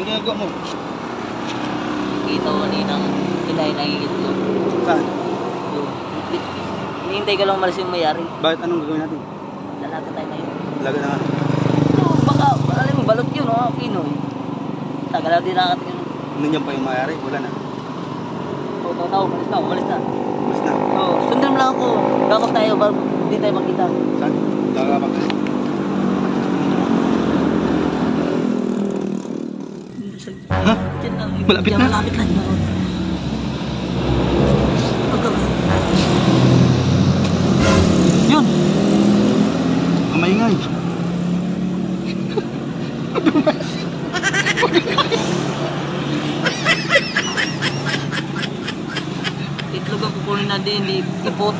Anong ginagawa mo? Kita ko kaninang inay nangigitlog. Saan? Hinihintay ko lang umalis yung mayari. Bakit anong gagawin natin? Lalaki tayo ngayon. Talaga na nga. No, baka, alam mo, balot yun, oh, Pinoy. Tagal na din nakatingin. Nandiyan pa yung mayari, wala na. Tao, umalis na. Mas na. Oo, sundan mo lang ako. Gakot tayo, bago hindi tayo magkita. Saan? Gagapag tayo. Ha? Malapit na? Malapit na. Yun! Ang maingay. Itlog ang kukunin natin, ipot.